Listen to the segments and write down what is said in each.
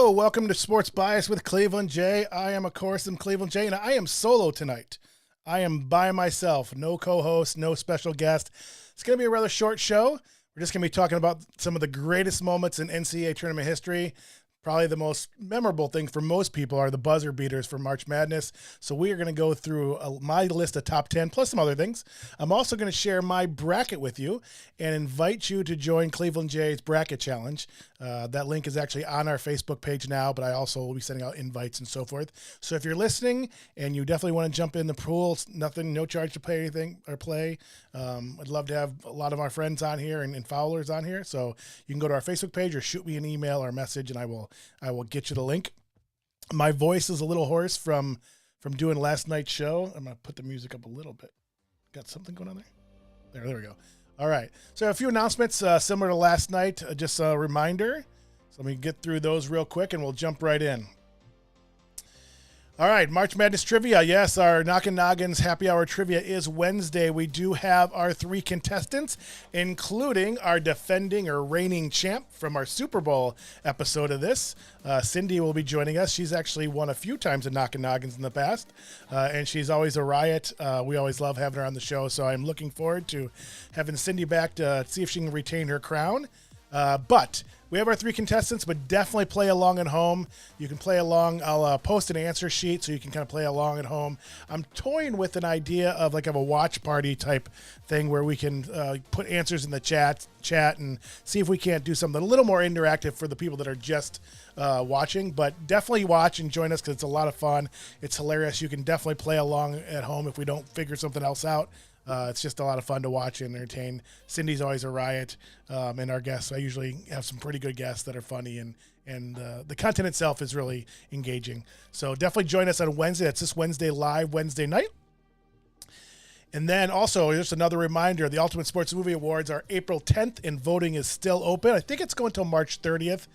Hello, welcome to Sports Bias with Cleveland J. I am, of course, Cleveland J, and I am solo tonight. I am by myself, no co-host, no special guest. It's going to be a rather short show. We're just going to be talking about some of the greatest moments in NCAA tournament history. Probably the most memorable thing for most people are the buzzer beaters for March Madness. So we are going to go through my list of top 10 plus some other things. I'm also going to share my bracket with you and invite you to join Cleveland J's Bracket Challenge. That link is actually on our Facebook page now, but I also will be sending out invites and so forth. So if you're listening and you definitely want to jump in the pool, it's nothing, no charge to play anything or play. I'd love to have a lot of our friends on here and followers on here. So you can go to our Facebook page or shoot me an email or message and I will get you the link. My voice is a little hoarse from doing last night's show. I'm going to put the music up a little bit. Got something going on there? There we go. All right. So a few announcements similar to last night. Just a reminder. So let me get through those real quick and we'll jump right in. All right, March Madness Trivia. Yes, our Knockin' Noggins Happy Hour Trivia is Wednesday. We do have our 3 contestants, including our defending or reigning champ from our Super Bowl episode of this. Cindy will be joining us. She's actually won a few times at Knockin' Noggins in the past, and she's always a riot. We always love having her on the show, so I'm looking forward to having Cindy back to see if she can retain her crown. But we have our 3 contestants, but definitely play along at home. You can play along. I'll post an answer sheet so you can kind of play along at home. I'm toying with an idea of like a watch party type thing where we can put answers in the chat and see if we can't do something a little more interactive for the people that are just watching. But definitely watch and join us because it's a lot of fun. It's hilarious. You can definitely play along at home if we don't figure something else out. It's just a lot of fun to watch and entertain. Cindy's always a riot, and our guests, I usually have some pretty good guests that are funny, and the content itself is really engaging. So definitely join us on Wednesday. That's this Wednesday live, Wednesday night. And then also, just another reminder, the Ultimate Sports Movie Awards are April 10th, and voting is still open. I think it's going until March 30th.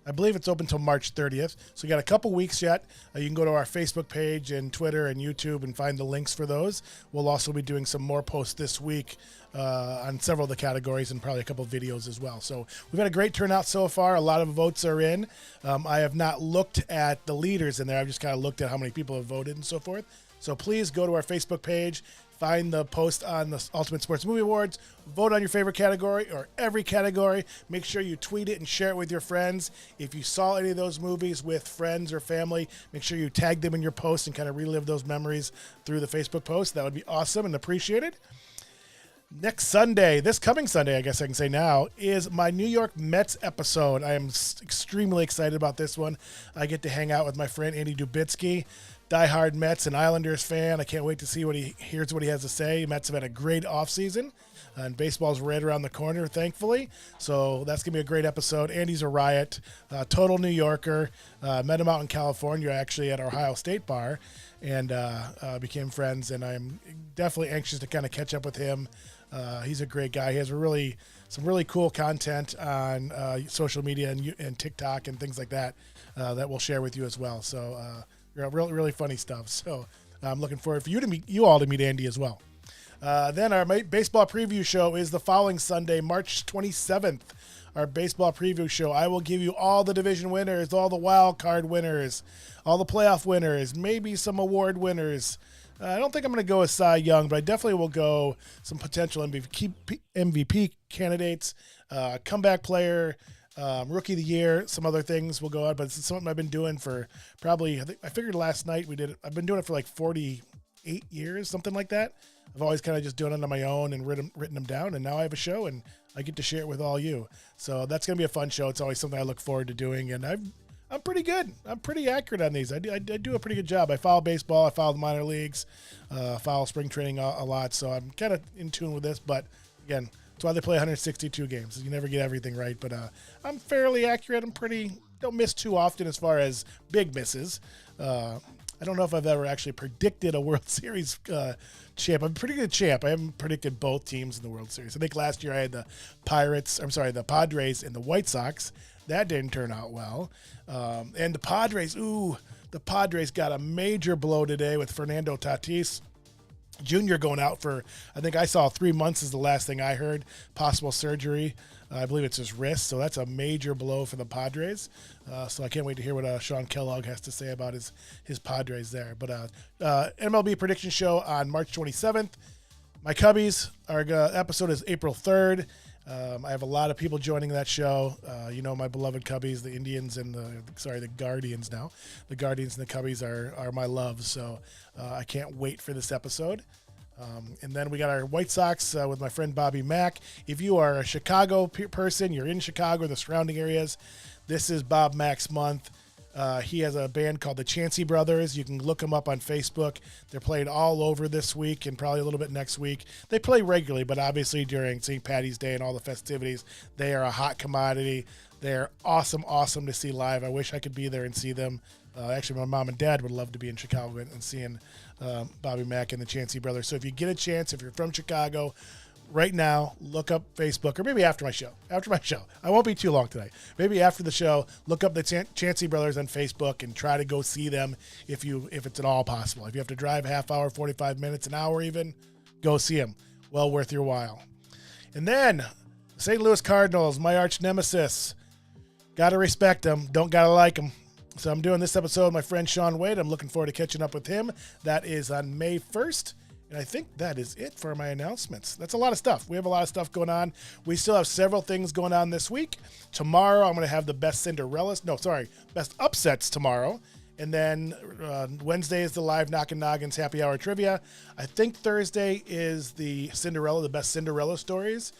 I believe it's open until March 30th. So we got a couple weeks yet. You can go to our Facebook page and Twitter and YouTube and find the links for those. We'll also be doing some more posts this week on several of the categories and probably a couple of videos as well. So we've had a great turnout so far. A lot of votes are in. I have not looked at the leaders in there. I've just kind of looked at how many people have voted and so forth. So please go to our Facebook page, find the post on the Ultimate Sports Movie Awards, vote on your favorite category or every category. Make sure you tweet it and share it with your friends. If you saw any of those movies with friends or family, make sure you tag them in your post and kind of relive those memories through the Facebook post. That would be awesome and appreciated. Next Sunday, this coming Sunday, I guess I can say now, is my New York Mets episode. I am extremely excited about this one. I get to hang out with my friend Andy Dubitsky, diehard Mets and Islanders fan. I can't wait to see what he has to say. Mets have had a great offseason, and baseball's right around the corner, thankfully. So that's going to be a great episode. Andy's a riot, total New Yorker. Met him out in California, actually, at our Ohio State bar, and became friends. And I'm definitely anxious to kind of catch up with him. He's a great guy. He has some really cool content on social media and TikTok and things like that that we'll share with you as well. So really funny stuff. So I'm looking forward for you all to meet Andy as well. Then our baseball preview show is the following Sunday, March 27th. Our baseball preview show. I will give you all the division winners, all the wild card winners, all the playoff winners, maybe some award winners. I don't think I'm going to go with Cy Young, but I definitely will go some potential MVP candidates, comeback player, rookie of the year, some other things will go on, but it's something I've been doing for probably, I figured last night I've been doing it for like 48 years, something like that. I've always kind of just doing it on my own and written them down, and now I have a show and I get to share it with all you. So that's going to be a fun show. It's always something I look forward to doing, and I'm pretty good. I'm pretty accurate on these. I do a pretty good job. I follow baseball. I follow the minor leagues. Follow spring training a lot. So I'm kind of in tune with this. But again, that's why they play 162 games. You never get everything right. But I'm fairly accurate. Don't miss too often as far as big misses. I don't know if I've ever actually predicted a World Series champ. I'm a pretty good champ. I haven't predicted both teams in the World Series. I think last year I had the Padres and the White Sox. That didn't turn out well. And the Padres got a major blow today with Fernando Tatis Jr. going out for, I think I saw 3 months is the last thing I heard, possible surgery. I believe it's his wrist, so that's a major blow for the Padres. So I can't wait to hear what Sean Kellogg has to say about his Padres there. But MLB prediction show on March 27th. My Cubbies, our episode is April 3rd. I have a lot of people joining that show. My beloved Cubbies, the Indians and the Guardians now. The Guardians and the Cubbies are my loves, so I can't wait for this episode. And then we got our White Sox with my friend Bobby Mack. If you are a Chicago person, you're in Chicago or the surrounding areas, this is Bob Mack's month. He has a band called the Chancey Brothers. You can look them up on Facebook. They're playing all over this week and probably a little bit next week. They play regularly, but obviously during St. Patty's Day and all the festivities, they are a hot commodity. They're awesome to see live. I wish I could be there and see them. Actually, my mom and dad would love to be in Chicago and seeing Bobby Mack and the Chancey Brothers. So if you get a chance, if you're from Chicago, right now, look up Facebook, or maybe after my show. I won't be too long tonight. Maybe after the show, look up the Chancey Brothers on Facebook and try to go see them if it's at all possible. If you have to drive a half hour, 45 minutes, an hour even, go see them. Well worth your while. And then, St. Louis Cardinals, my arch nemesis. Got to respect them. Don't got to like them. So I'm doing this episode with my friend Sean Wade. I'm looking forward to catching up with him. That is on May 1st. And I think that is it for my announcements. That's a lot of stuff. We have a lot of stuff going on. We still have several things going on this week. Tomorrow, I'm going to have the best best upsets tomorrow. And then Wednesday is the live Knockin' Noggins happy hour trivia. I think Thursday is the best Cinderella stories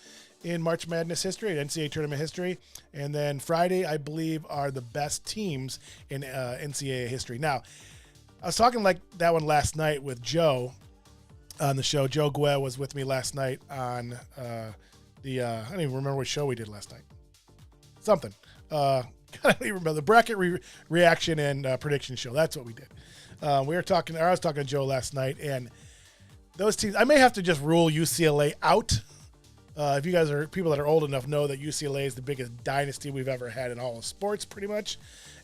in March Madness history, NCAA tournament history. And then Friday, I believe, are the best teams in NCAA history. Now, I was talking like that one last night with Joe on the show. Joe Gué was with me last night on I don't even remember what show we did last night. Something. I don't even remember. The bracket reaction and prediction show. That's what we did. I was talking to Joe last night, and those teams, I may have to just rule UCLA out. If you guys are people that are old enough, know that UCLA is the biggest dynasty we've ever had in all of sports, pretty much.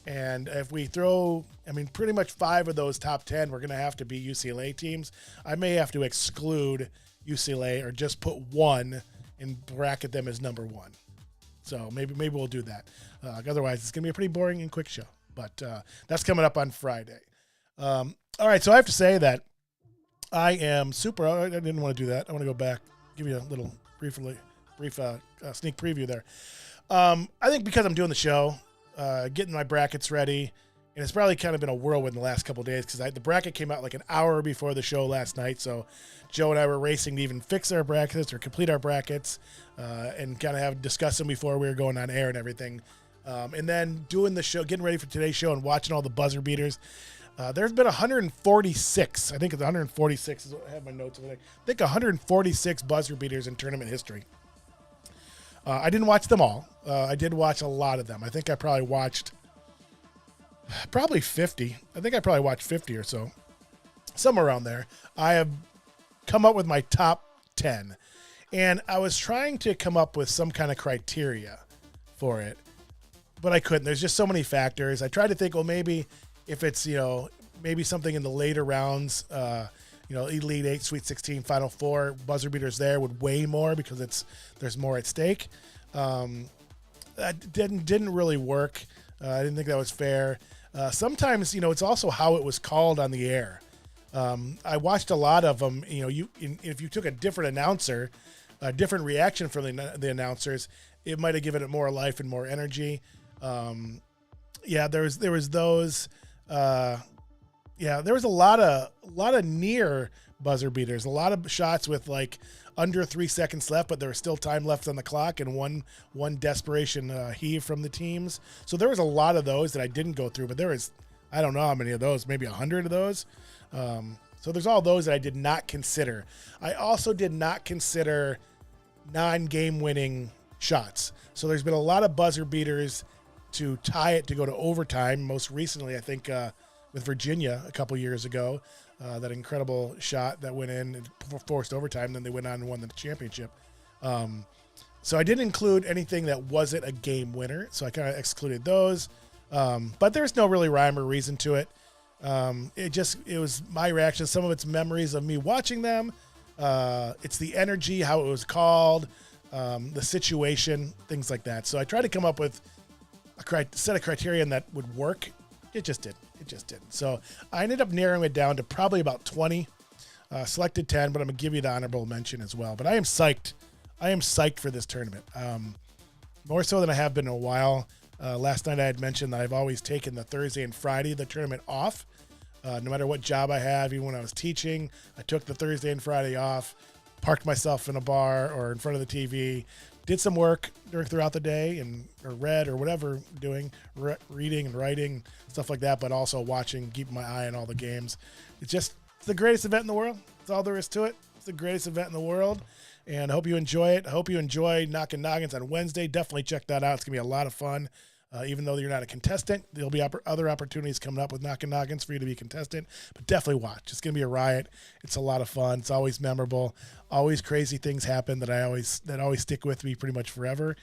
And if we throw, pretty much 5 of those top 10, we're going to have to be UCLA teams. I may have to exclude UCLA or just put one and bracket them as number 1. So maybe we'll do that. Otherwise, it's going to be a pretty boring and quick show. But that's coming up on Friday. All right, so I have to say that I am super. I didn't want to do that. I want to go back, give you a little brief sneak preview there. I think because I'm doing the show, getting my brackets ready, and it's probably kind of been a whirlwind the last couple of days because the bracket came out like an hour before the show last night. So Joe and I were racing to even fix our brackets or complete our brackets and kind of discuss them before we were going on air and everything. And then doing the show, getting ready for today's show and watching all the buzzer beaters. There's been 146. I think it's 146 is what I have my notes over there. I think 146 buzzer beaters in tournament history. I didn't watch them all. I did watch a lot of them. I think I probably watched 50. I think I probably watched 50 or so. Somewhere around there. I have come up with my top 10. And I was trying to come up with some kind of criteria for it, but I couldn't. There's just so many factors. I tried to think, well, maybe if it's, maybe something in the later rounds, Elite 8, Sweet 16, Final 4, buzzer beaters there would weigh more because there's more at stake. That didn't really work. I didn't think that was fair. Sometimes, it's also how it was called on the air. I watched a lot of them. If you took a different announcer, a different reaction from the announcers, it might have given it more life and more energy. There was those. There was a lot of near buzzer beaters, a lot of shots with like under 3 seconds left, but there was still time left on the clock and one desperation heave from the teams. So there was a lot of those that I didn't go through, but there was, I don't know how many of those, maybe 100 of those. So there's all those that I did not consider. I also did not consider non-game winning shots. So there's been a lot of buzzer beaters to tie it to go to overtime. Most recently, I think with Virginia a couple years ago, that incredible shot that went in and forced overtime. Then they went on and won the championship. So I didn't include anything that wasn't a game winner. So I kind of excluded those. But there's no really rhyme or reason to it. It was my reaction. Some of it's memories of me watching them. It's the energy, how it was called. the situation, things like that. So I tried to come up with a set of criterion that would work. It just didn't. So I ended up narrowing it down to probably about 20. Selected 10, but I'm going to give you the honorable mention as well. But I am psyched. For this tournament. More so than I have been in a while. Last night I had mentioned that I've always taken the Thursday and Friday of the tournament off. No matter what job I have, even when I was teaching, I took the Thursday and Friday off, parked myself in a bar or in front of the TV, did some work throughout the day or read or whatever doing, reading and writing, stuff like that, but also watching, keeping my eye on all the games. It's the greatest event in the world. That's all there is to it. It's the greatest event in the world. And I hope you enjoy it. I hope you enjoy Knockin' Noggins on Wednesday. Definitely check that out. It's going to be a lot of fun. Even though you're not a contestant, there'll be other opportunities coming up with Knockin' Noggins for you to be a contestant. But definitely watch. It's going to be a riot. It's a lot of fun. It's always memorable. Always crazy things happen that always stick with me pretty much forever.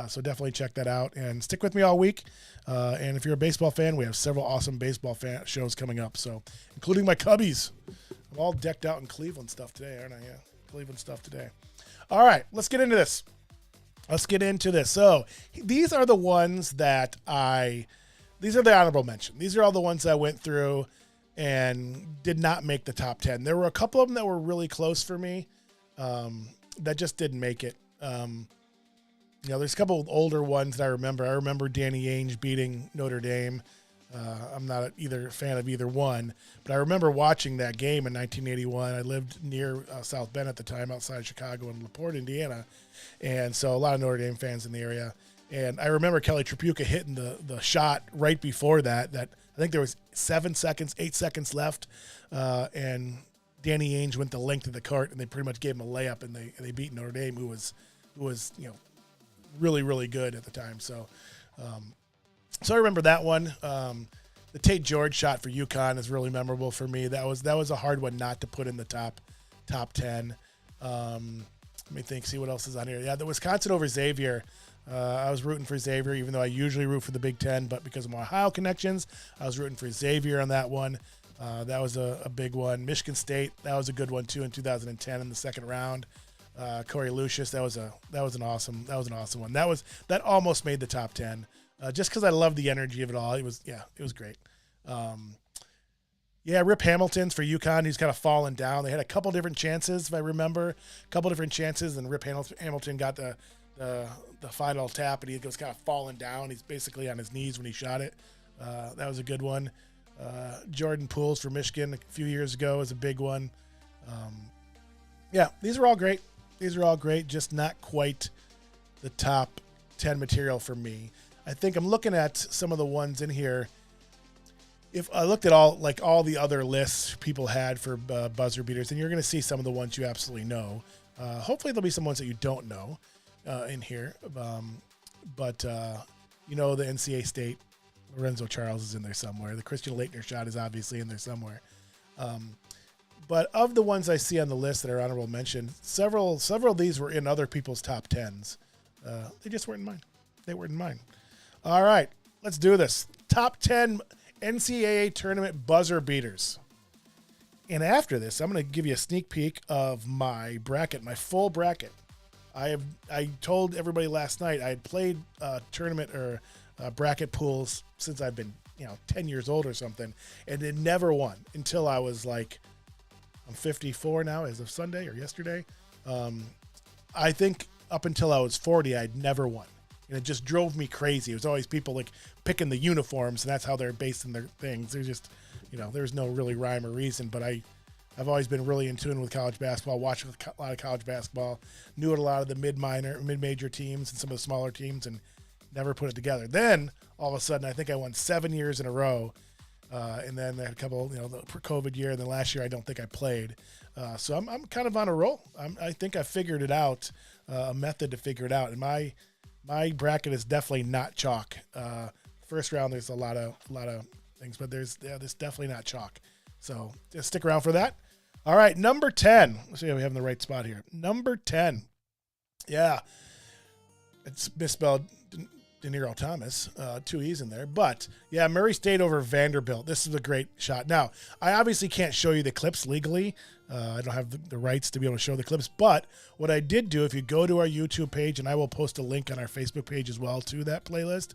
So definitely check that out and stick with me all week. And if you're a baseball fan, we have several awesome baseball shows coming up. So including my Cubbies. I'm all decked out in Cleveland stuff today, aren't I? Yeah, Cleveland stuff today. All right, let's get into this. So these are the ones these are the honorable mention. These are all the ones I went through and did not make the top 10. There were a couple of them that were really close for me that just didn't make it. There's a couple of older ones that I remember. I remember Danny Ainge beating Notre Dame. I'm not either fan of either one, but I remember watching that game in 1981. I lived near South Bend at the time, outside Chicago in LaPorte, Indiana, and so a lot of Notre Dame fans in the area. And I remember Kelly Tripucka hitting the shot right before that I think there was 8 seconds left, and Danny Ainge went the length of the court, and they pretty much gave him a layup, and they beat Notre Dame, who was really, really good at the time. So I remember that one. The Tate George shot for UConn is really memorable for me. That was a hard one not to put in the top 10. Let me think, see what else is on here. Yeah, the Wisconsin over Xavier. I was rooting for Xavier, even though I usually root for the Big Ten, but because of my Ohio connections, I was rooting for Xavier on that one. That was a big one. Michigan State, that was a good one too in 2010 in the second round. Corey Lucius, that was an awesome one. That almost made the top 10. Just because I loved the energy of it all. It was great. Rip Hamilton's for UConn. He's kind of fallen down. They had a couple different chances, if I remember. And Rip Hamilton got the final tap, and he was kind of falling down. He's basically on his knees when he shot it. That was a good one. Jordan Pools for Michigan a few years ago was a big one. These are all great. Just not quite the top 10 material for me. I think I'm looking at some of the ones in here. If I looked at all the other lists people had for buzzer beaters, and you're going to see some of the ones you absolutely know. Hopefully there'll be some ones that you don't know in here. But the NCAA State, Lorenzo Charles is in there somewhere. The Christian Laettner shot is obviously in there somewhere. But of the ones I see on the list that are honorable mention, several of these were in other people's top 10s. They just weren't in mine. All right, let's do this. Top 10 NCAA tournament buzzer beaters. And after this, I'm going to give you a sneak peek of my bracket, my full bracket. I told everybody last night I had played tournament or bracket pools since I've been 10 years old or something, and it never won until I was I'm 54 now as of Sunday or yesterday. I think up until I was 40, I'd never won. And it just drove me crazy. It was always people picking the uniforms, and that's how they're basing their things. There's just, there's no really rhyme or reason, but I've always been really in tune with college basketball, watched a lot of college basketball, knew a lot of the mid-major teams and some of the smaller teams, and never put it together. Then all of a sudden, I think I won 7 years in a row. And then I had a couple, the COVID year, and then last year I don't think I played. So I'm kind of on a roll. I think I figured it out, a method to figure it out. And my bracket is definitely not chalk. First round, there's a lot of things, but there's definitely not chalk. So just stick around for that. All right, number 10. Let's see if we have in the right spot here. Number 10. Yeah, it's misspelled. De Niro Thomas, 2 E's in there. But, yeah, Murray State over Vanderbilt. This is a great shot. Now, I obviously can't show you the clips legally. I don't have the rights to be able to show the clips. But what I did do, if you go to our YouTube page, and I will post a link on our Facebook page as well to that playlist.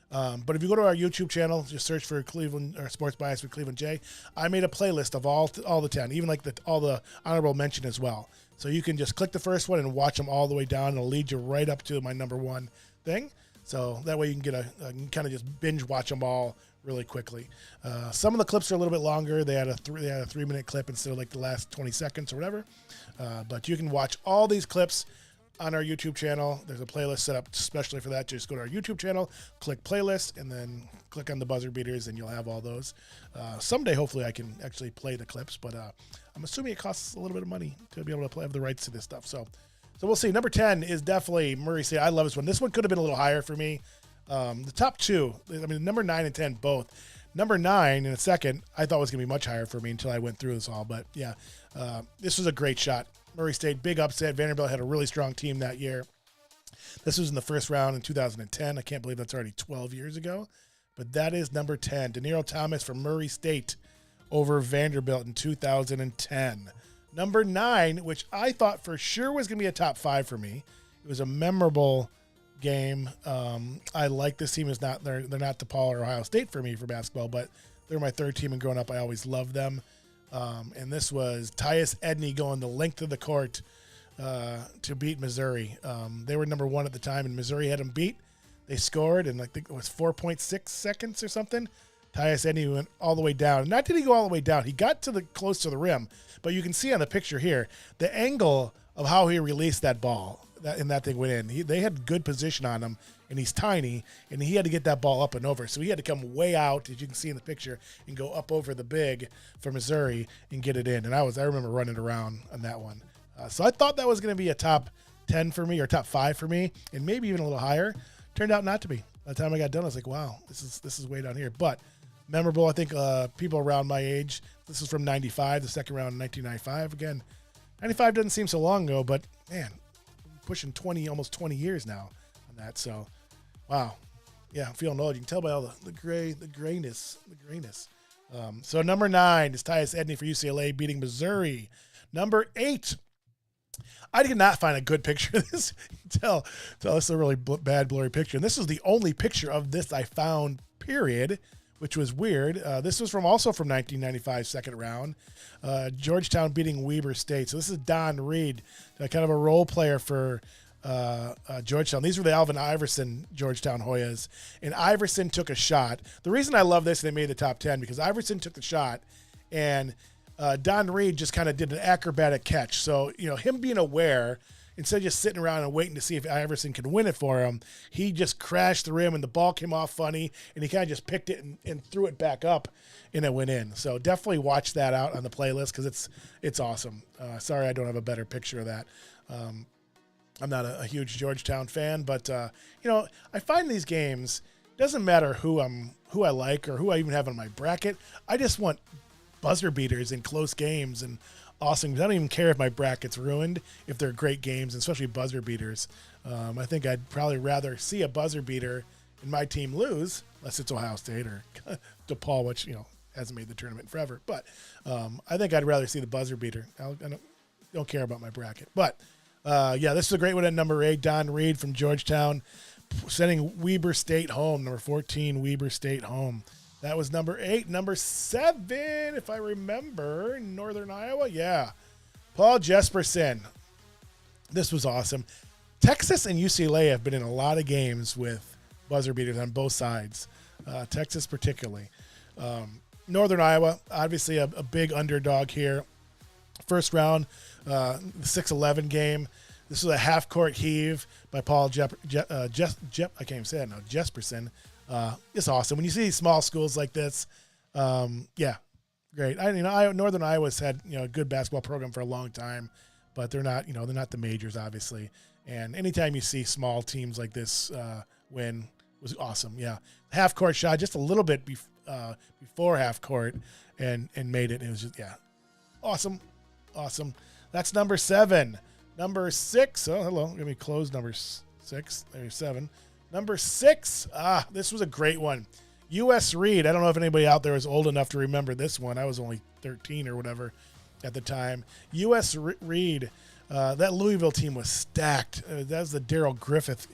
But if you go to our YouTube channel, just search for Cleveland or Sports Bias with Cleveland J. I made a playlist of all the 10, even like all the honorable mention as well. So you can just click the first one and watch them all the way down. It'll lead you right up to my number 1 thing. So that way you can get kind of just binge watch them all really quickly. Some of the clips are a little bit longer. They had a 3-minute clip instead of like the last 20 seconds or whatever. But you can watch all these clips on our YouTube channel. There's a playlist set up especially for that. Just go to our YouTube channel, click playlist, and then click on the buzzer beaters, and you'll have all those. Someday, hopefully, I can actually play the clips, but I'm assuming it costs a little bit of money to be able to have the rights to this stuff. So we'll see. Number 10 is definitely Murray State. I love this one. This one could have been a little higher for me. The top 2, I mean, number 9 and 10 both. Number 9 in a second, I thought was going to be much higher for me until I went through this all. But yeah, this was a great shot. Murray State, big upset. Vanderbilt had a really strong team that year. This was in the first round in 2010. I can't believe that's already 12 years ago. But that is number 10. De Niro Thomas from Murray State over Vanderbilt in 2010. Number 9, which I thought for sure was going to be a top 5 for me. It was a memorable game. I like this team. They're not DePaul or Ohio State for me for basketball, but they're my 3rd team, and growing up, I always loved them. And this was Tyus Edney going the length of the court to beat Missouri. They were number 1 at the time, and Missouri had them beat. They scored in, I think it was 4.6 seconds or something. Tyus Edney went all the way down. Not did he go all the way down. He got to close to the rim, but you can see on the picture here the angle of how he released that ball. That thing went in. They had good position on him, and he's tiny, and he had to get that ball up and over. So he had to come way out, as you can see in the picture, and go up over the big for Missouri and get it in. And I remember running around on that one. So I thought that was going to be a top 10 for me or top 5 for me, and maybe even a little higher. Turned out not to be. By the time I got done, I was like, wow, this is way down here. But memorable, I think people around my age. This is from 95, the second round in 1995. Again, 95 doesn't seem so long ago, but man, pushing almost 20 years now on that. So, wow. Yeah, I'm feeling old. You can tell by all the grayness. So number 9 is Tyus Edney for UCLA beating Missouri. Number 8, I did not find a good picture of this. Tell this is a really bad blurry picture. And this is the only picture of this I found, period, which was weird. This was also from 1995 second round. Georgetown beating Weber State. So this is Don Reed, kind of a role player for Georgetown. These were the Alvin Iverson Georgetown Hoyas. And Iverson took a shot. The reason I love this, they made the top 10, because Iverson took the shot, and Don Reed just kind of did an acrobatic catch. So, him being aware, instead of just sitting around and waiting to see if Iverson could win it for him, he just crashed the rim, and the ball came off funny, and he kind of just picked it and threw it back up, and it went in. So definitely watch that out on the playlist, because it's awesome. Sorry I don't have a better picture of that. I'm not a huge Georgetown fan, but I find these games, doesn't matter who I like or who I even have on my bracket. I just want buzzer beaters in close games and awesome. I don't even care if my bracket's ruined if they're great games, especially buzzer beaters. I think I'd probably rather see a buzzer beater and my team lose, unless it's Ohio State or DePaul, which hasn't made the tournament forever. But I think I'd rather see the buzzer beater. I don't care about my bracket. But this is a great one at number 8. Don Reed from Georgetown, sending Weber State home. Number 14, Weber State home. That was number 8. Number 7, if I remember, Northern Iowa. Yeah. Paul Jesperson. This was awesome. Texas and UCLA have been in a lot of games with buzzer beaters on both sides. Texas particularly. Northern Iowa, obviously a big underdog here. First round, 6-11 game. This was a half-court heave by Paul I can't even say it now, Jesperson. It's awesome when you see small schools like this. Great. Northern Iowa's had a good basketball program for a long time, but they're not the majors obviously. And anytime you see small teams like this win was awesome. Yeah, half court shot just a little bit before half court and made it. It was just awesome. That's number 7. Number 6. Oh, hello. Let me close number 6. There's 7. Number 6. This was a great one. U.S. Reed. I don't know if anybody out there is old enough to remember this one. I was only 13 or whatever at the time. U.S. Reed. That Louisville team was stacked. That was the Darryl Griffith,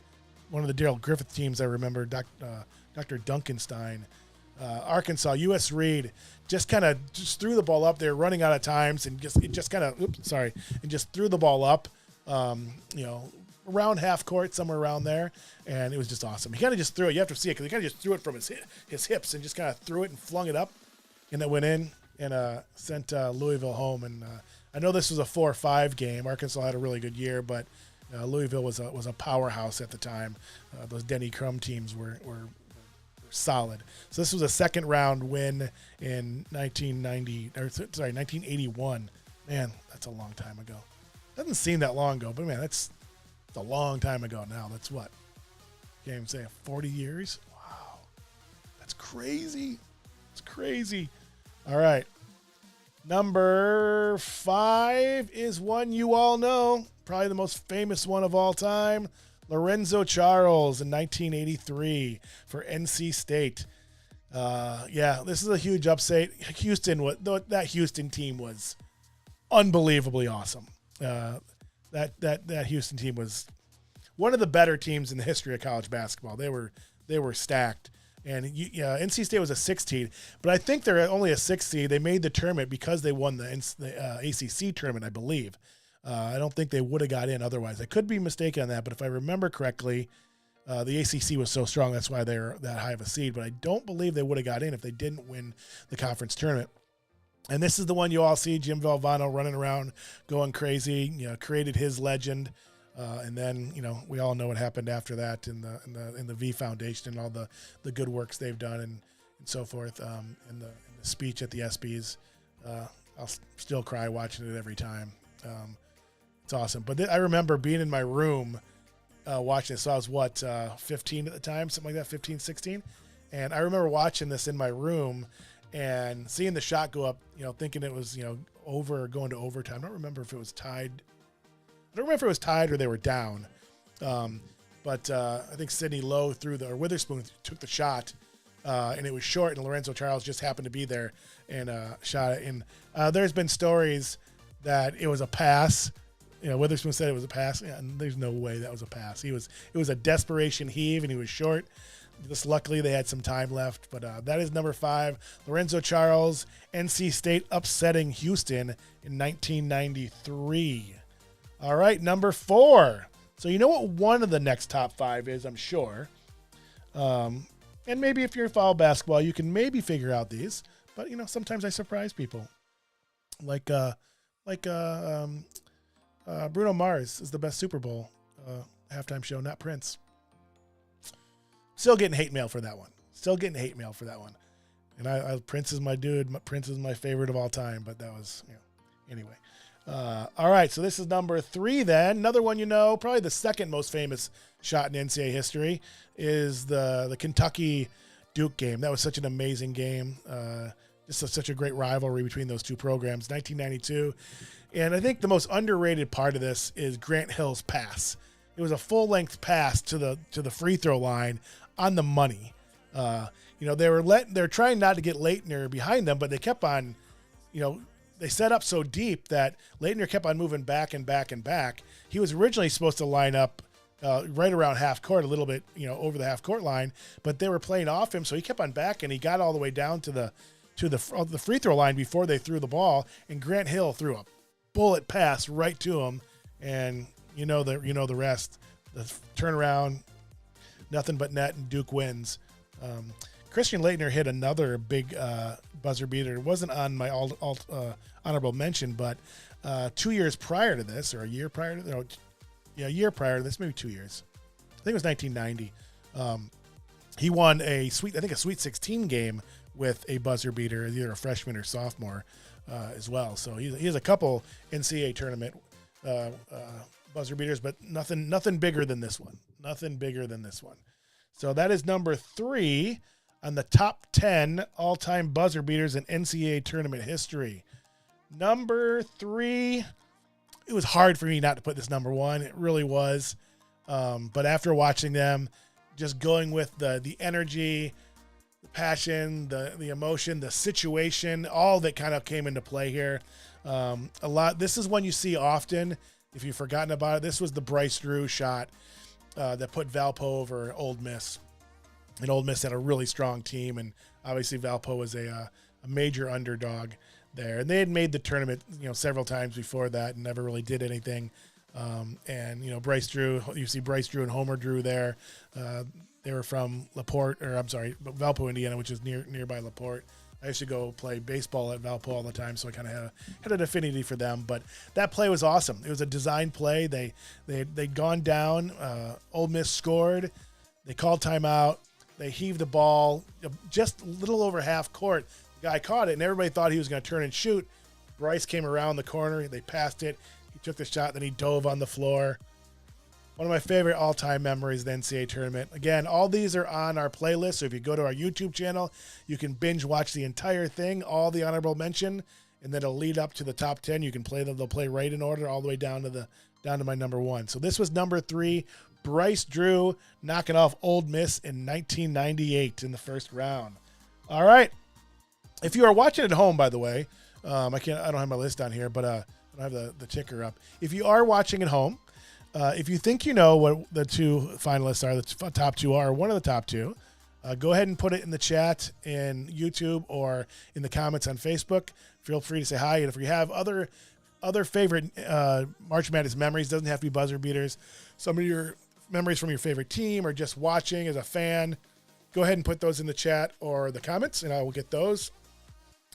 one of the Darryl Griffith teams I remember. Dr. Duncanstein. Arkansas. U.S. Reed just threw the ball up there, running out of times, and just threw the ball up. Around half court, somewhere around there, and it was just awesome. He kind of just threw it. You have to see it because he kind of just threw it from his hips and just kind of threw it and flung it up, and it went in and sent Louisville home. And I know this was a 4-5 game. Arkansas had a really good year, but Louisville was a powerhouse at the time. Those Denny Crum teams were solid. So this was a second round win in 1981. Man, that's a long time ago. Doesn't seem that long ago, but man, it's a long time ago now. That's what? Can't even say 40 years? Wow. That's crazy. It's crazy. All right. Number 5 is one you all know. Probably the most famous one of all time. Lorenzo Charles in 1983 for NC State. This is a huge upset. That Houston team was unbelievably awesome. That Houston team was one of the better teams in the history of college basketball. They were stacked, and NC State was a 6 seed, but I think they're only a 6 seed. They made the tournament because they won the ACC tournament, I believe. I don't think they would have got in otherwise. I could be mistaken on that, but if I remember correctly, the ACC was so strong that's why they're that high of a seed. But I don't believe they would have got in if they didn't win the conference tournament. And this is the one you all see, Jim Valvano running around, going crazy. Created his legend, and then we all know what happened after that in the V Foundation and all the good works they've done and so forth. In the speech at the ESPYs, I'll still cry watching it every time. It's awesome. But I remember being in my room watching this. So I was 15 at the time, something like that, 15, 16, and I remember watching this in my room and seeing the shot go up, thinking it was, over or going to overtime. I don't remember if it was tied. I don't remember if it was tied or they were down. But I think Sidney Lowe Witherspoon took the shot, and it was short, and Lorenzo Charles just happened to be there and shot it. And there's been stories that it was a pass. Witherspoon said it was a pass. Yeah, and there's no way that was a pass. It was a desperation heave, and he was short. Just luckily they had some time left, but that is number 5. Lorenzo Charles, NC State upsetting Houston in 1993. All right, number 4. So you know what one of the next top 5 is, I'm sure. And maybe if you follow basketball, you can maybe figure out these. But sometimes I surprise people. Like Bruno Mars is the best Super Bowl halftime show, not Prince. Still getting hate mail for that one. And Prince is my dude. Prince is my favorite of all time, but that was, anyway. All right, so this is number 3 then. Another one probably the second most famous shot in NCAA history is the Kentucky Duke game. That was such an amazing game. Such a great rivalry between those two programs, 1992. And I think the most underrated part of this is Grant Hill's pass. It was a full-length pass to the free throw line on the money. They're trying not to get Leitner behind them, but they kept on, they set up so deep that Leitner kept on moving back and back and back. He was originally supposed to line up right around half court, a little bit, over the half court line, but they were playing off him, so he kept on back, and he got all the way down to the free throw line before they threw the ball, and Grant Hill threw a bullet pass right to him, and the rest. The turnaround, nothing but net, and Duke wins. Christian Leitner hit another big buzzer beater. It wasn't on my honorable mention, but 2 years prior to this, or a year prior to a year prior to this, maybe 2 years. I think it was 1990. He won a Sweet 16 game with a buzzer beater, either a freshman or sophomore as well. So he has a couple NCAA tournament buzzer beaters, but nothing bigger than this one. So that is number 3 on the top 10 all-time buzzer beaters in NCAA tournament history. Number 3, it was hard for me not to put this number 1. It really was. But after watching them, just going with the energy, the passion, the emotion, the situation, all that kind of came into play here. A lot. This is one you see often. If you've forgotten about it, this was the Bryce Drew shot that put Valpo over Ole Miss. And Ole Miss had a really strong team, and obviously Valpo was a major underdog there. And they had made the tournament, several times before that and never really did anything. And Bryce Drew, you see Bryce Drew and Homer Drew there. They were from Valpo, Indiana, which is nearby LaPorte. I used to go play baseball at Valpo all the time, so I kind of had an affinity for them. But that play was awesome. It was a design play. They'd gone down. Ole Miss scored. They called timeout. They heaved the ball just a little over half court. The guy caught it, and everybody thought he was going to turn and shoot. Bryce came around the corner. They passed it. He took the shot, then he dove on the floor. One of my favorite all-time memories of the NCAA tournament. Again, all these are on our playlist, so if you go to our YouTube channel, you can binge watch the entire thing, all the honorable mention, and then it'll lead up to the top 10. You can play them; they'll play right in order all the way down to my number 1. So this was number 3, Bryce Drew knocking off Ole Miss in 1998 in the first round. All right, if you are watching at home, by the way, I don't have my list on here, but I don't have the ticker up. If you are watching at home. If you think you know what the 2 finalists are, the top 2 are, one of the top 2, go ahead and put it in the chat in YouTube or in the comments on Facebook. Feel free to say hi. And if you have other favorite March Madness memories, doesn't have to be buzzer beaters, some of your memories from your favorite team or just watching as a fan, go ahead and put those in the chat or the comments, and I will get those.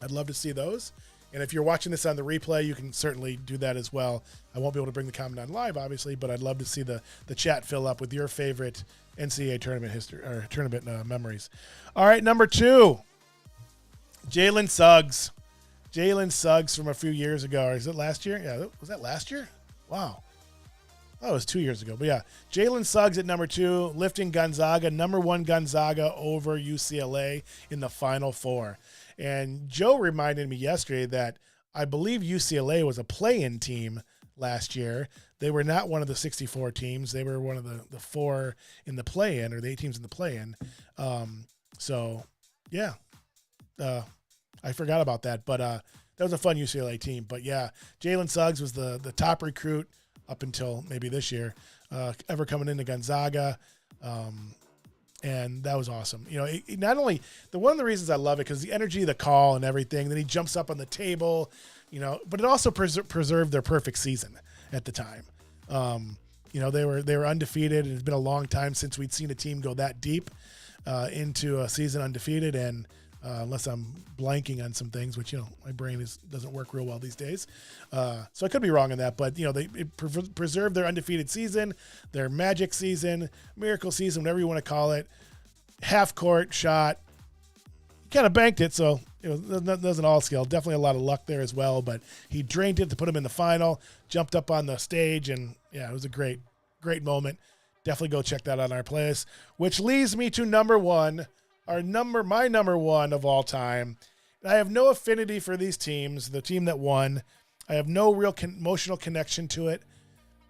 I'd love to see those. And if you're watching this on the replay, you can certainly do that as well. I won't be able to bring the comment on live, obviously, but I'd love to see the chat fill up with your favorite NCAA tournament history or tournament memories. All right, number 2, Jalen Suggs. Jalen Suggs from a few years ago. Or is it last year? Yeah, was that last year? Wow. Oh, it was 2 years ago. But yeah, Jalen Suggs at number 2, lifting Gonzaga, number 1 Gonzaga over UCLA in the Final Four. And Joe reminded me yesterday that I believe UCLA was a play-in team last year. They were not one of the 64 teams. They were one of the 4 in the play-in, or the 8 teams in the play-in. So, yeah, I forgot about that. But that was a fun UCLA team. But, yeah, Jalen Suggs was the top recruit up until maybe this year, ever coming into Gonzaga. And that was awesome. Not only one of the reasons I love it, because the energy of the call and everything, then he jumps up on the table, but it also preserved their perfect season at the time. They were undefeated. It's been a long time since we'd seen a team go that deep into a season undefeated. And unless I'm blanking on some things, which, my brain doesn't work real well these days. So I could be wrong on that, but, they preserved their undefeated season, their magic season, miracle season, whatever you want to call it. Half court shot, kind of banked it. So it wasn't all skill, definitely a lot of luck there as well, but he drained it to put him in the final, jumped up on the stage. And yeah, it was a great moment. Definitely go check that out on our playlist, which leads me to number 1. My number 1 of all time. I have no affinity for these teams, the team that won. I have no real emotional connection to it.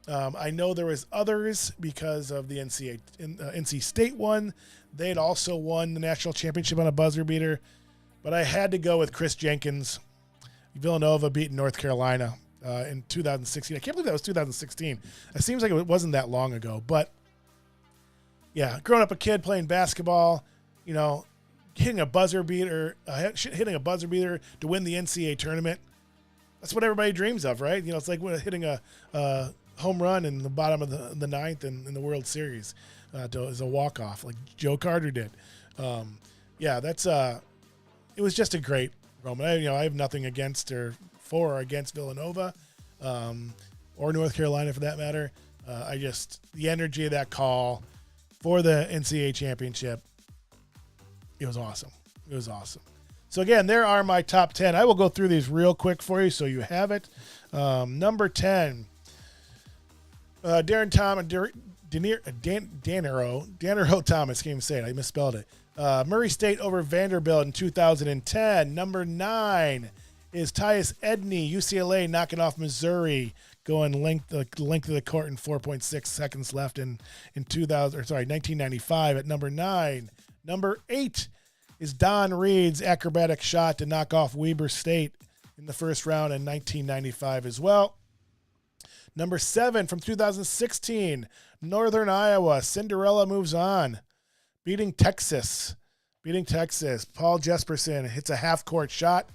I know there was others because of the NC State one. They had also won the national championship on a buzzer beater. But I had to go with Chris Jenkins. Villanova beating North Carolina in 2016. I can't believe that was 2016. It seems like it wasn't that long ago. But, yeah, growing up a kid playing basketball, hitting a buzzer beater to win the NCAA tournament. That's what everybody dreams of, right? It's like hitting a home run in the bottom of the ninth in the World Series as a walk-off, like Joe Carter did. It was just a great moment. I have nothing against or for or against Villanova or North Carolina for that matter. The energy of that call for the NCAA championship, it was awesome. It was awesome. So, again, there are my top 10. I will go through these real quick for you so you have it. Number 10, Danero Thomas. Can't even say it. I misspelled it. Murray State over Vanderbilt in 2010. Number 9, is Tyus Edney, UCLA, knocking off Missouri, going length of the court in 4.6 seconds left in 1995 at number 9. Number 8 is Don Reed's acrobatic shot to knock off Weber State in the first round in 1995 as well. Number 7 from 2016, Northern Iowa, Cinderella moves on, beating Texas. Paul Jesperson hits a half-court shot,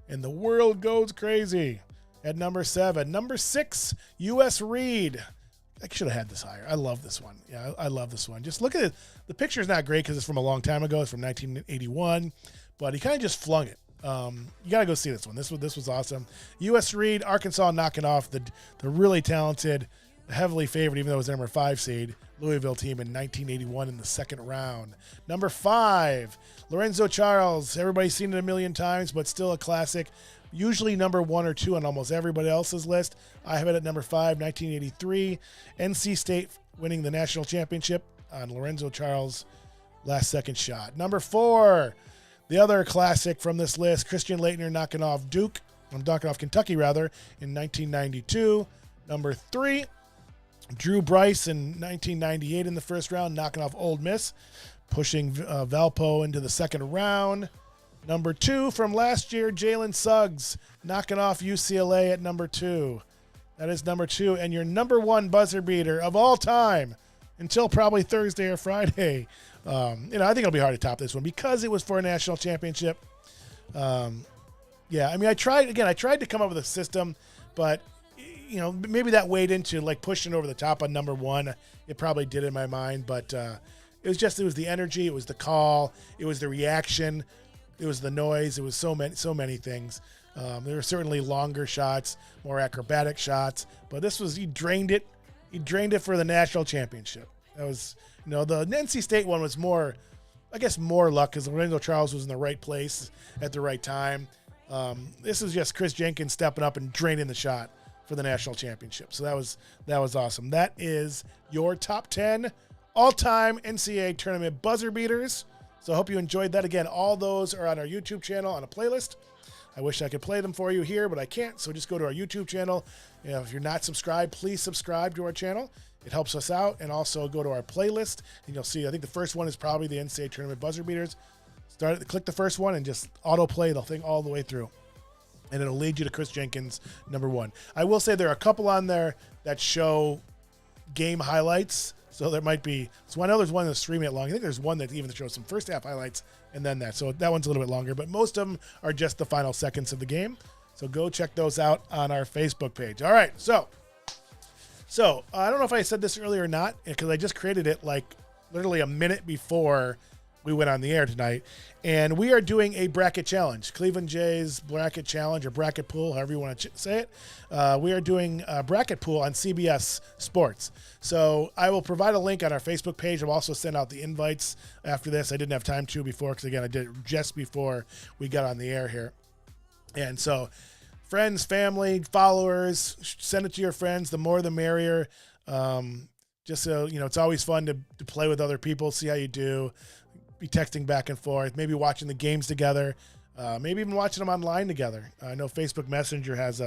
and the world goes crazy at number 7. Number 6, U.S. Reed. I should have had this higher. I love this one. Yeah, I love this one. Just look at it. The picture's not great because it's from a long time ago. It's from 1981, but he kind of just flung it. You got to go see this one. This was awesome. U.S. Reed, Arkansas knocking off the really talented, heavily favored, even though it was the number 5 seed, Louisville team in 1981 in the second round. Number 5, Lorenzo Charles. Everybody's seen it a million times, but still a classic. Usually number 1 or 2 on almost everybody else's list. I have it at number 5, 1983. NC State winning the national championship on Lorenzo Charles' last-second shot. Number 4, the other classic from this list, Christian Laettner knocking off Kentucky, in 1992. Number 3, Drew Bryce in 1998 in the first round, knocking off Ole Miss, pushing Valpo into the second round. Number 2 from last year, Jalen Suggs, knocking off UCLA at number 2. That is number 2, and your number 1 buzzer beater of all time until probably Thursday or Friday. I think it'll be hard to top this one because it was for a national championship. I tried to come up with a system, but maybe that weighed into like pushing over the top on number 1. It probably did in my mind, but it was the energy, it was the call, it was the reaction, it was the noise, it was so many things. There were certainly longer shots, more acrobatic shots, but this was, he drained it for the national championship. That was, the NC State one was more luck because Lorenzo Charles was in the right place at the right time. This is just Chris Jenkins stepping up and draining the shot for the national championship. So that was awesome. That is your top 10 all-time NCAA tournament buzzer beaters. So I hope you enjoyed that. Again, all those are on our YouTube channel on a playlist. I wish I could play them for you here, but I can't. So just go to our YouTube channel. If you're not subscribed, please subscribe to our channel. It helps us out. And also go to our playlist, and you'll see, I think the first one is probably the NCAA tournament buzzer beaters. Click the first one and just auto-play the thing all the way through. And it'll lead you to Chris Jenkins, number 1. I will say there are a couple on there that show game highlights. So there might be, so I know there's one that's 3 minute long. I think there's one that even shows some first half highlights and then that. So that one's a little bit longer, but most of them are just the final seconds of the game. So go check those out on our Facebook page. All right. So I don't know if I said this earlier or not, because I just created it like literally a minute before we went on the air tonight, and we are doing a bracket challenge, Cleveland Jay's bracket challenge or bracket pool, however you want to say it. We are doing a bracket pool on CBS Sports. So I will provide a link on our Facebook page. I'll also send out the invites after this. I didn't have time to before because, again, I did it just before we got on the air here. And so friends, family, followers, send it to your friends. The more the merrier. Just so, it's always fun to play with other people, see how you do. Be texting back and forth, maybe watching the games together, maybe even watching them online together. I know Facebook Messenger has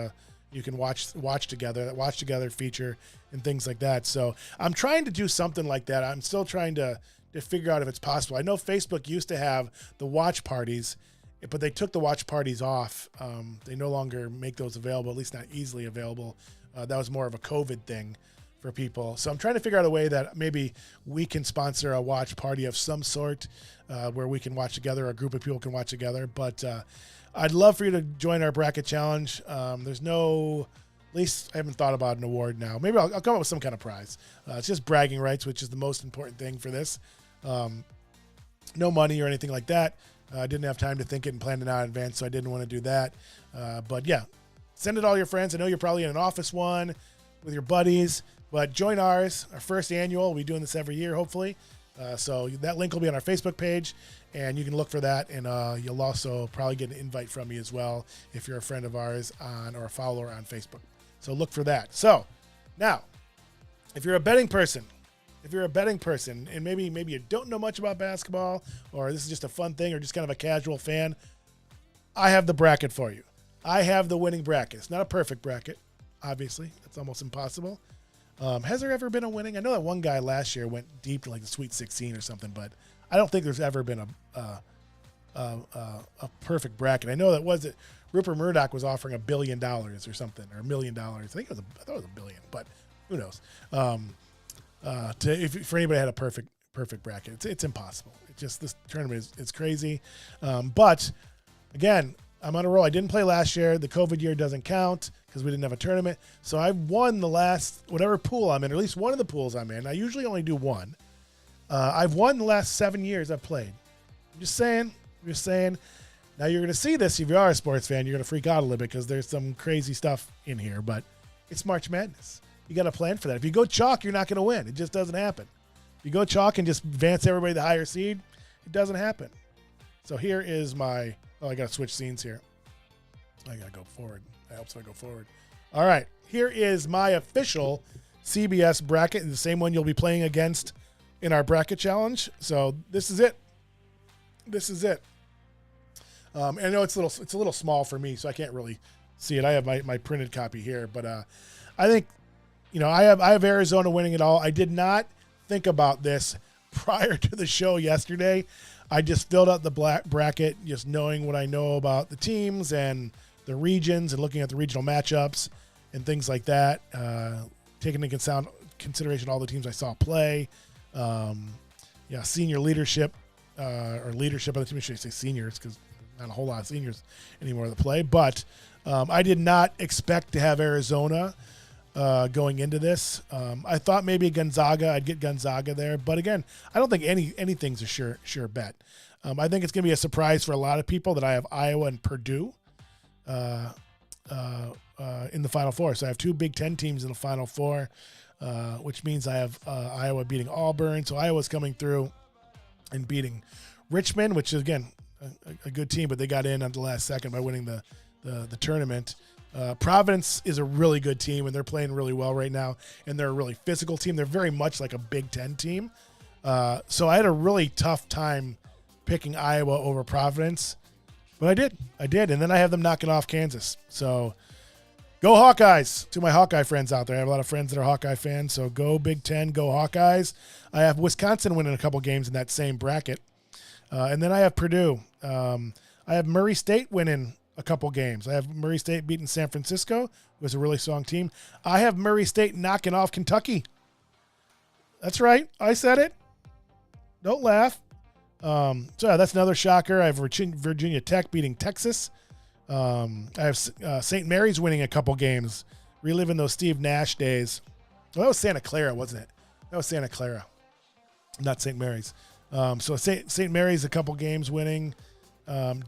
you can watch together, that watch together feature and things like that. So I'm trying to do something like that. I'm still trying to figure out if it's possible. I know Facebook used to have the watch parties, but they took the watch parties off. They no longer make those available, at least not easily available. That was more of a COVID thing for people. So I'm trying to figure out a way that maybe we can sponsor a watch party of some sort where we can watch together, a group of people can watch together. But I'd love for you to join our bracket challenge. There's no, at least I haven't thought about an award now. Maybe I'll come up with some kind of prize. It's just bragging rights, which is the most important thing for this. No money or anything like that. I didn't have time to think it and plan it out in advance, so I didn't want to do that. But yeah, send it to all your friends. I know you're probably in an office one with your buddies. But join ours, our first annual. We'll be doing this every year, hopefully. So that link will be on our Facebook page, and you can look for that. And you'll also probably get an invite from me as well if you're a friend of ours or a follower on Facebook. So look for that. So now, if you're a betting person, and maybe you don't know much about basketball, or this is just a fun thing, or just kind of a casual fan, I have the bracket for you. I have the winning bracket. It's not a perfect bracket, obviously. It's almost impossible. Has there ever been a winning? I know that one guy last year went deep to like the Sweet 16 or something, but I don't think there's ever been a perfect bracket. I know that Rupert Murdoch was offering $1 billion or something, or $1 million. I thought it was $1 billion, but who knows? For anybody that had a perfect bracket, it's impossible. It's just this tournament is crazy. But again, I'm on a roll. I didn't play last year. The COVID year doesn't count because we didn't have a tournament. So I won the last whatever pool I'm in, or at least one of the pools I'm in. I usually only do one. I've won the last 7 years I've played. I'm just saying. Now you're going to see this if you are a sports fan. You're going to freak out a little bit because there's some crazy stuff in here. But it's March Madness. You got to plan for that. If you go chalk, you're not going to win. It just doesn't happen. If you go chalk and just advance everybody the higher seed, it doesn't happen. So here is my. Oh, I got to switch scenes here. I got to go forward. I hope so. I go forward. All right. Here is my official CBS bracket, the same one you'll be playing against in our bracket challenge. So this is it. And I know it's a little small for me, so I can't really see it. I have my printed copy here, but I think, I have Arizona winning it all. I did not think about this prior to the show yesterday. I just filled out the bracket, just knowing what I know about the teams and the regions and looking at the regional matchups and things like that, taking into consideration all the teams I saw play. Senior leadership, or leadership of the team. I should say seniors because not a whole lot of seniors anymore that play. But I did not expect to have Arizona going into this. I thought maybe I'd get Gonzaga there. But again, I don't think anything's a sure bet. I think it's going to be a surprise for a lot of people that I have Iowa and Purdue in the Final Four. So I have two Big Ten teams in the Final Four, which means I have Iowa beating Auburn. So Iowa's coming through and beating Richmond, which is, again, a good team, but they got in at the last second by winning the tournament. Providence is a really good team, and they're playing really well right now, and they're a really physical team. They're very much like a Big Ten team. So I had a really tough time picking Iowa over Providence, but I did, and then I have them knocking off Kansas. So go Hawkeyes to my Hawkeye friends out there. I have a lot of friends that are Hawkeye fans, so go Big Ten, go Hawkeyes. I have Wisconsin winning a couple games in that same bracket. And then I have Purdue. I have Murray State winning a couple games. I have Murray State beating San Francisco, who is a really strong team. I have Murray State knocking off Kentucky. That's right. I said it. Don't laugh. That's another shocker. I have Virginia Tech beating Texas. I have St. Mary's winning a couple games, reliving those Steve Nash days. Well, that was Santa Clara, wasn't it? That was Santa Clara, not St. Mary's. So St. Mary's a couple games winning.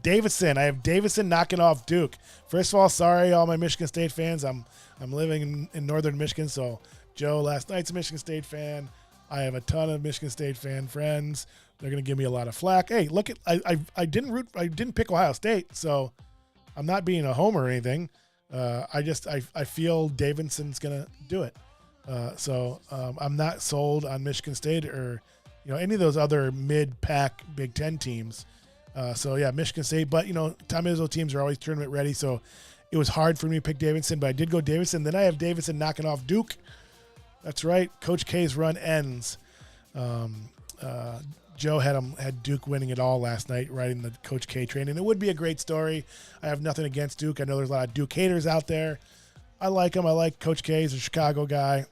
Davidson, I have Davidson knocking off Duke. First of all, sorry all my Michigan State fans. I'm living in northern Michigan, so Joe last night's a Michigan State fan. I have a ton of Michigan State fan friends. They're gonna give me a lot of flack. Hey, look at I didn't pick Ohio State, so I'm not being a homer or anything. I feel Davidson's gonna do it. So I'm not sold on Michigan State or any of those other mid-pack Big Ten teams. Michigan State. But, Tom Izzo teams are always tournament ready, so it was hard for me to pick Davidson, but I did go Davidson. Then I have Davidson knocking off Duke. That's right. Coach K's run ends. Joe had Duke winning it all last night, riding the Coach K train, and it would be a great story. I have nothing against Duke. I know there's a lot of Duke haters out there. I like him. I like Coach K. He's a Chicago guy.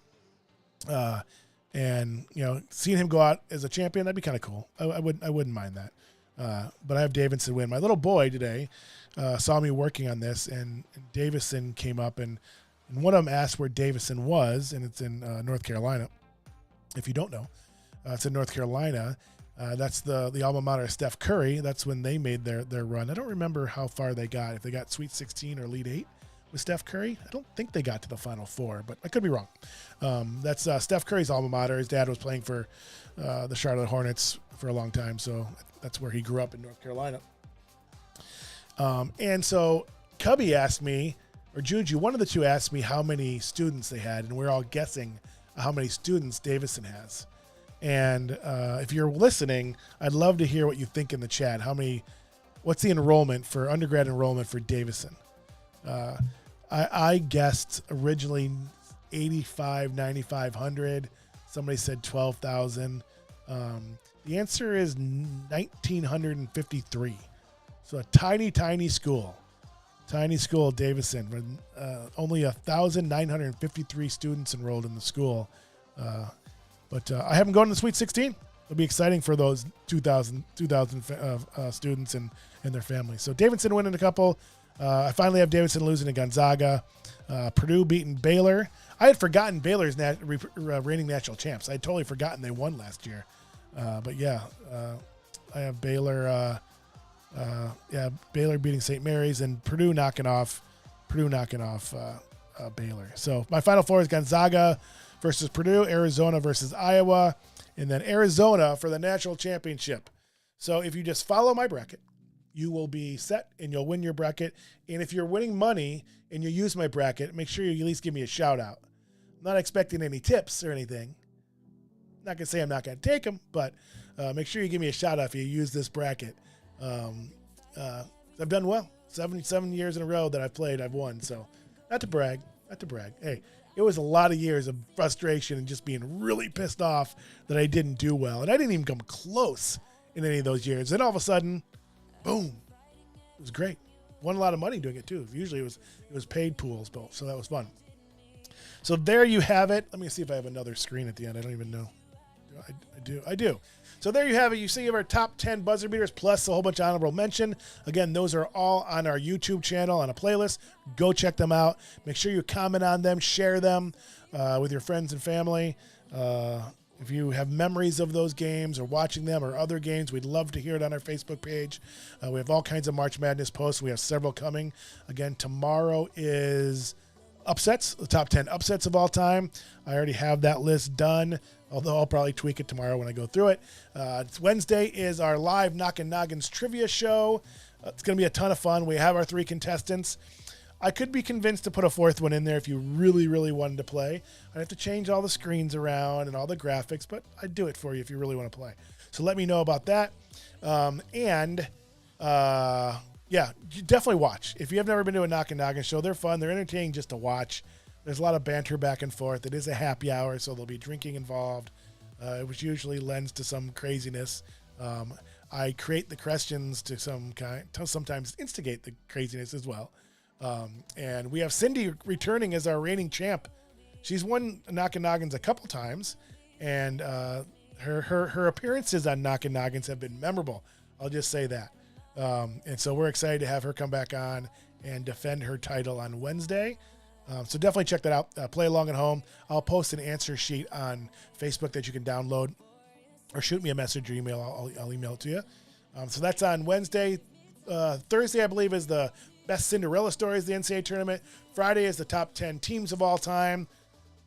And seeing him go out as a champion, that'd be kind of cool. I wouldn't mind that. But I have Davidson win. My little boy today saw me working on this, and Davison came up, and one of them asked where Davison was, and it's in North Carolina. If you don't know, it's in North Carolina. That's the alma mater of Steph Curry. That's when they made their run. I don't remember how far they got, if they got Sweet 16 or Elite 8 with Steph Curry. I don't think they got to the Final Four, but I could be wrong. That's Steph Curry's alma mater. His dad was playing for the Charlotte Hornets for a long time, so that's where he grew up in North Carolina. And so Cubby asked me, or Juju, one of the two asked me how many students they had, and we're all guessing how many students Davison has. And if you're listening, I'd love to hear what you think in the chat. What's the enrollment for undergrad enrollment for Davison? I guessed originally 9,500. Somebody said 12,000. The answer is 1,953. So a tiny school. Tiny school, Davison. Only 1,953 students enrolled in the school. But I haven't gone to the Sweet 16. It'll be exciting for those 2,000 students and their families. So Davidson winning a couple. I finally have Davidson losing to Gonzaga. Purdue beating Baylor. I had forgotten Baylor's reigning national champs. I had totally forgotten they won last year. But yeah, I have Baylor. Baylor beating St. Mary's and Purdue knocking off Baylor. So my final four is Gonzaga versus Purdue, Arizona versus Iowa, and then Arizona for the national championship. So if you just follow my bracket, you will be set and you'll win your bracket. And if you're winning money and you use my bracket, make sure you at least give me a shout out. I'm not expecting any tips or anything. I'm not going to say I'm not going to take them, but make sure you give me a shout out if you use this bracket. I've done well. 7 years in a row that I've played, I've won. So not to brag. Hey, it was a lot of years of frustration and just being really pissed off that I didn't do well. And I didn't even come close in any of those years. And all of a sudden, boom, it was great. Won a lot of money doing it too. Usually it was paid pools, both. So that was fun. So there you have it. Let me see if I have another screen at the end. I don't even know. I do. So there you have it. You see our top 10 buzzer beaters plus a whole bunch of honorable mention. Again, those are all on our YouTube channel on a playlist. Go check them out. Make sure you comment on them, share them with your friends and family. If you have memories of those games or watching them or other games, we'd love to hear it on our Facebook page. We have all kinds of March Madness posts. We have several coming. Again, tomorrow is upsets, the top 10 upsets of all time. I already have that list done, although I'll probably tweak it tomorrow when I go through it. Wednesday is our live Knockin' Noggins trivia show. It's going to be a ton of fun. We have our 3 contestants. I could be convinced to put a 4th one in there if you really, really wanted to play. I'd have to change all the screens around and all the graphics, but I'd do it for you if you really want to play. So let me know about that. Yeah, you definitely watch. If you have never been to a Knockin' Noggins show, they're fun. They're entertaining just to watch. There's a lot of banter back and forth. It is a happy hour, so there'll be drinking involved, which usually lends to some craziness. I create the questions to sometimes instigate the craziness as well. And we have Cindy returning as our reigning champ. She's won Knockin' Noggins a couple times, and her appearances on Knockin' Noggins have been memorable. I'll just say that. And so we're excited to have her come back on and defend her title on Wednesday. So definitely check that out. Play along at home. I'll post an answer sheet on Facebook that you can download or shoot me a message or email. I'll email it to you. So that's on Wednesday. Thursday, I believe, is the best Cinderella stories of the NCAA tournament. Friday is the top 10 teams of all time.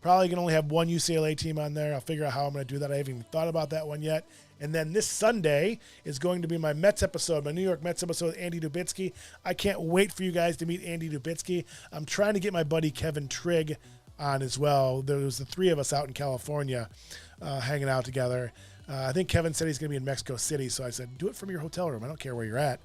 Probably can only have one UCLA team on there. I'll figure out how I'm going to do that. I haven't even thought about that one yet. And then this Sunday is going to be my Mets episode, my New York Mets episode with Andy Dubitsky. I can't wait for you guys to meet Andy Dubitsky. I'm trying to get my buddy Kevin Trigg on as well. There was the 3 of us out in California hanging out together. I think Kevin said he's going to be in Mexico City, so I said, do it from your hotel room. I don't care where you're at.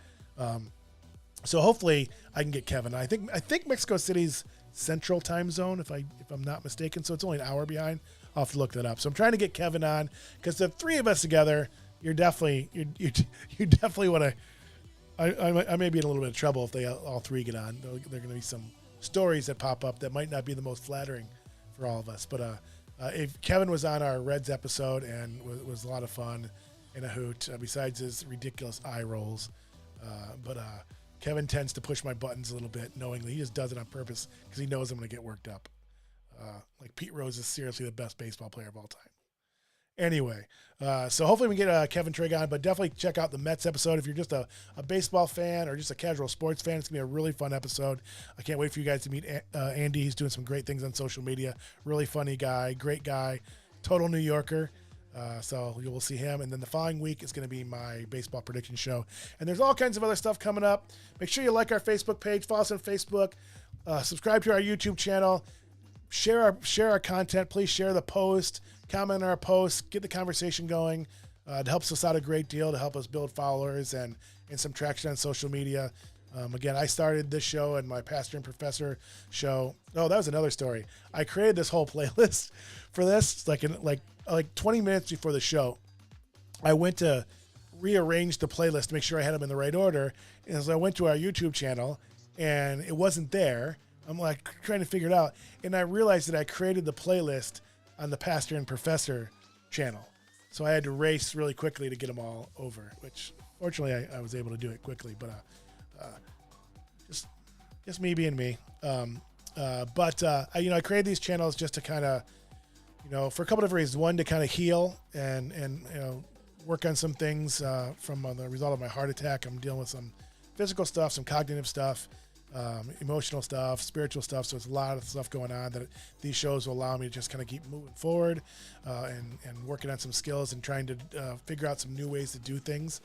So hopefully I can get Kevin. I think Mexico City's Central Time Zone, if I'm not mistaken. So it's only an hour behind. I'll have to look that up. So I'm trying to get Kevin on because the 3 of us together, you definitely want to. I may be in a little bit of trouble if they all 3 get on. There are going to be some stories that pop up that might not be the most flattering for all of us. But if Kevin was on our Reds episode and was a lot of fun and a hoot, besides his ridiculous eye rolls. But Kevin tends to push my buttons a little bit, knowingly. He just does it on purpose because he knows I'm going to get worked up. Like Pete Rose is seriously the best baseball player of all time. Anyway, so hopefully we can get Kevin Trigg on, but definitely check out the Mets episode. If you're just a baseball fan or just a casual sports fan, it's going to be a really fun episode. I can't wait for you guys to meet Andy. He's doing some great things on social media. Really funny guy, great guy, total New Yorker. So you will see him. And then the following week is going to be my baseball prediction show. And there's all kinds of other stuff coming up. Make sure you like our Facebook page, follow us on Facebook, subscribe to our YouTube channel, share our content. Please share the post, comment on our posts, get the conversation going. It helps us out a great deal to help us build followers and some traction on social media. Again, I started this show and my Pastor and Professor show. Oh, that was another story. I created this whole playlist for this, like 20 minutes before the show. I went to rearrange the playlist to make sure I had them in the right order. And as I went to our YouTube channel, and it wasn't there, I'm like trying to figure it out. And I realized that I created the playlist on the Pastor and Professor channel. So I had to race really quickly to get them all over, which fortunately I was able to do it quickly, but just me being me. I created these channels just to kind of, for a couple of reasons. One, to kind of heal and work on some things from the result of my heart attack. I'm dealing with some physical stuff, some cognitive stuff, emotional stuff, spiritual stuff. So it's a lot of stuff going on that these shows will allow me to just kind of keep moving forward and working on some skills and trying to figure out some new ways to do things.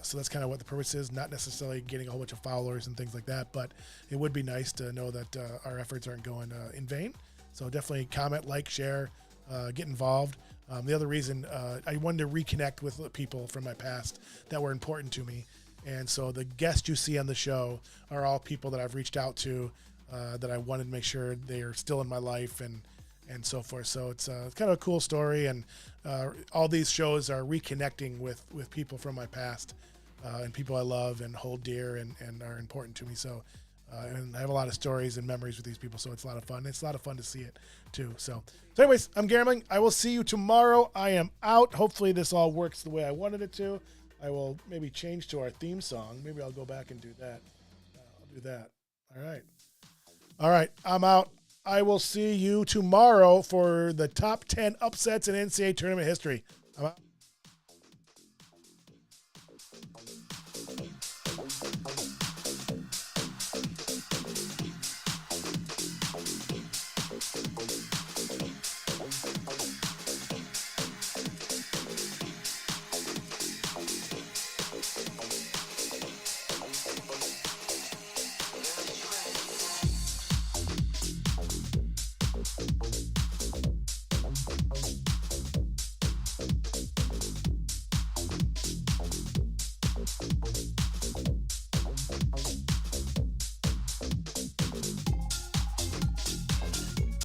So that's kind of what the purpose is, not necessarily getting a whole bunch of followers and things like that, but it would be nice to know that our efforts aren't going in vain. So definitely comment, like, share, get involved. The other reason I wanted to reconnect with people from my past that were important to me. And so the guests you see on the show are all people that I've reached out to that I wanted to make sure they are still in my life and so forth. So it's kind of a cool story, and all these shows are reconnecting with people from my past and people I love and hold dear and are important to me. So and I have a lot of stories and memories with these people, so it's a lot of fun. It's a lot of fun to see it too. So anyways, I'm gambling. I will see you tomorrow. I am out. Hopefully this all works the way I wanted it to. I will maybe change to our theme song. Maybe I'll go back and do that. I'll do that. All right. I'm out. I will see you tomorrow for the top 10 upsets in NCAA tournament history. I'm out.